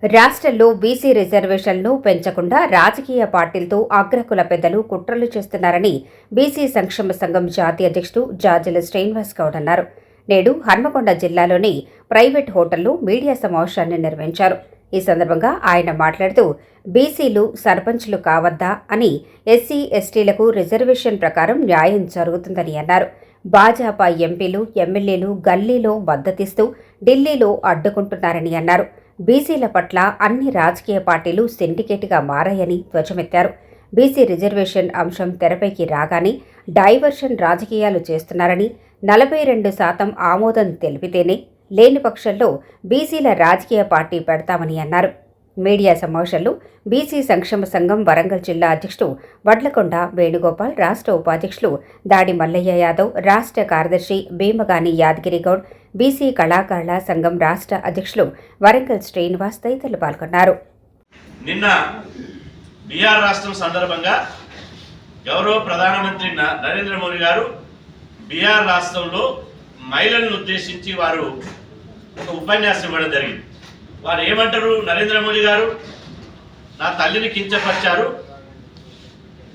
రాష్ట్రంలో బీసీ రిజర్వేషన్లను పెంచకుండా రాజకీయ పార్టీలతో అగ్రకుల పెద్దలు కుట్రలు చేస్తున్నారని బీసీ సంక్షేమ సంఘం జాతీయ అధ్యక్షుడు జాజల శ్రీనివాస్ గౌడ్ అన్నారు. నేడు హన్మకొండ జిల్లాలోని ప్రైవేట్ హోటల్లో మీడియా సమావేశాన్ని నిర్వహించారు. ఈ సందర్భంగా ఆయన మాట్లాడుతూ బీసీలు సర్పంచ్లు కావద్దా అని, ఎస్సీ ఎస్టీలకు రిజర్వేషన్ ప్రకారం న్యాయం జరుగుతుందని అన్నారు. భాజపా ఎంపీలు ఎమ్మెల్యేలు గల్లీలో మద్దతిస్తూ ఢిల్లీలో అడ్డుకుంటున్నారని అన్నారు. బీసీల పట్ల అన్ని రాజకీయ పార్టీలు సిండికేట్గా మారాయని ధ్వజమెత్తారు. బీసీ రిజర్వేషన్ అంశం తెరపైకి రాగానే డైవర్షన్ రాజకీయాలు చేస్తున్నారని, 42% ఆమోదం తెలిపితేనే, లేని పక్షంలో బీసీల రాజకీయ పార్టీ పెడతామని అన్నారు. మీడియా సమావేశంలో బీసీ సంక్షేమ సంఘం వరంగల్ జిల్లా అధ్యక్షుడు వడ్లకొండ వేణుగోపాల్, రాష్ట్ర ఉపాధ్యక్షులు దాడి మల్లయ్య యాదవ్, రాష్ట్ర కార్యదర్శి భీమగాని యాదగిరిగౌడ్, బీసీ కళాకారుల సంఘం రాష్ట్ర అధ్యక్షులు వరంగల్ శ్రీనివాస్ తదితరులు పాల్గొన్నారు. నిన్న బీహార్ రాష్ట్రం సందర్భంగా గౌరవ ప్రధానమంత్రి నరేంద్ర మోదీ గారు బీహార్ రాష్ట్రంలో మహిళలను ఉద్దేశించి వారు ఒక ఉపన్యాసం ఇవ్వడం జరిగింది. వారు ఏమంటారు? నరేంద్ర మోదీ గారు నా తల్లిని కించపరిచారు,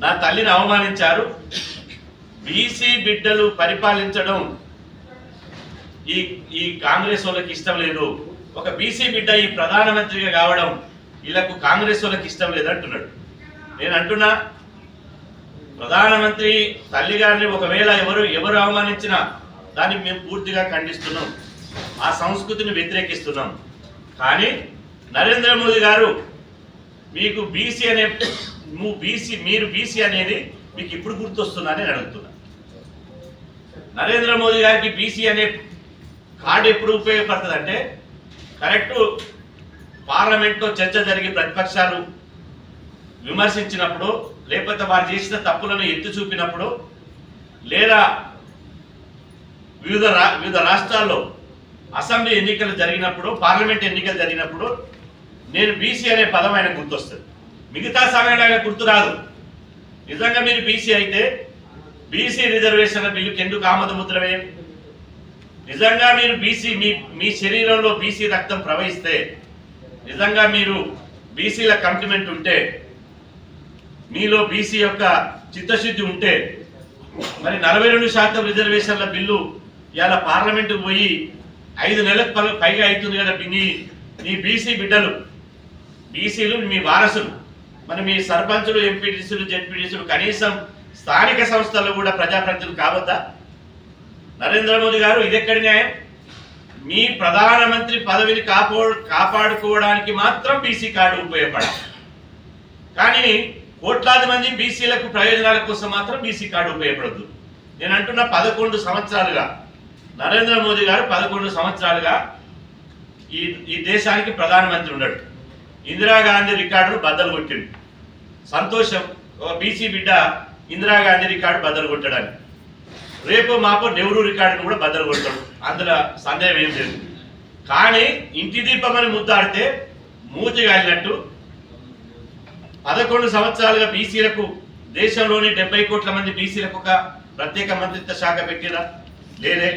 నా తల్లిని అవమానించారు, బీసీ బిడ్డలు పరిపాలించడం ఈ కాంగ్రెస్ వాళ్ళకి ఇష్టం లేదు, ఒక బీసీ బిడ్డ ఈ ప్రధానమంత్రిగా కావడం వీళ్ళకు కాంగ్రెస్ వాళ్ళకి ఇష్టం లేదు అంటున్నాడు. నేను అంటున్నా, ప్రధానమంత్రి తల్లి గారిని ఒకవేళ ఎవరు అవమానించినా దాన్ని మేము పూర్తిగా ఖండిస్తున్నాం, ఆ సంస్కృతిని వ్యతిరేకిస్తున్నాం. కానీ నరేంద్ర మోదీ గారు మీకు బీసీ అనే మీరు బీసీ అనేది మీకు ఇప్పుడు గుర్తొస్తుందని నేను అడుగుతున్నా. నరేంద్ర మోదీ గారికి బీసీ అనే కార్డు ఎప్పుడు ఉపయోగపడుతుంది అంటే, కరెక్టు పార్లమెంట్లో చర్చ జరిగి ప్రతిపక్షాలు విమర్శించినప్పుడు, లేకపోతే వారు చేసిన తప్పులను ఎత్తి చూపినప్పుడు, లేదా వివిధ రాష్ట్రాల్లో అసెంబ్లీ ఎన్నికలు జరిగినప్పుడు, పార్లమెంట్ ఎన్నికలు జరిగినప్పుడు నేను బీసీ అనే పదం ఆయన గుర్తొస్తుంది. మిగతా సమయంలో ఆయన గుర్తు రాదు. నిజంగా మీరు బీసీ అయితే బీసీ రిజర్వేషన్ల బిల్లుకి ఎందుకు ఆమోద ముద్ర వేయండి? నిజంగా మీరు బీసీ మీ శరీరంలో బీసీ రక్తం ప్రవహిస్తే, నిజంగా మీరు బీసీల కంప్లిమెంట్ ఉంటే, మీలో బీసీ యొక్క చిత్తశుద్ధి ఉంటే, మరి 42% రిజర్వేషన్ల బిల్లు ఇవాళ పార్లమెంటుకు పోయి 5 నెలలకు పైగా అవుతుంది కదా. నీ బీసీ బిడ్డలు, బీసీలు మీ వారసులు, మరి మీ సర్పంచులు, ఎంపీటీసీలు, జెడ్పీటీసీలు, కనీసం స్థానిక సంస్థల్లో కూడా ప్రజాప్రతినిధులు కావద్దా? నరేంద్ర మోదీ గారు ఇదెక్కడి న్యాయం? మీ ప్రధానమంత్రి పదవిని కాపాడుకోవడానికి మాత్రం బీసీ కార్డు ఉపయోగపడాలి, కానీ కోట్లాది మంది బీసీలకు ప్రయోజనాల కోసం మాత్రం బీసీ కార్డు ఉపయోగపడద్దు. నేను అంటున్న 11 సంవత్సరాలుగా నరేంద్ర మోదీ గారు 11 సంవత్సరాలుగా ఈ దేశానికి ప్రధానమంత్రి ఉన్నాడు. ఇందిరాగాంధీ రికార్డును బద్దలు కొట్టిండు. సంతోషం, ఒక బీసీ బిడ్డ ఇందిరాగాంధీ రికార్డు బద్దలు కొట్టడానికి. రేపు మాపు నెహ్రూ రికార్డును కూడా బద్దలు కొట్టాడు, అందులో సందేహం ఏం లేదు. కానీ ఇంటి దీపం అని ముద్దాడితే మూతి గాలినట్టు 11 సంవత్సరాలుగా బీసీలకు, దేశంలోని 70 కోట్ల మంది బీసీలకు ఒక ప్రత్యేక మంత్రిత్వ శాఖ పెట్టిరా? లేదే.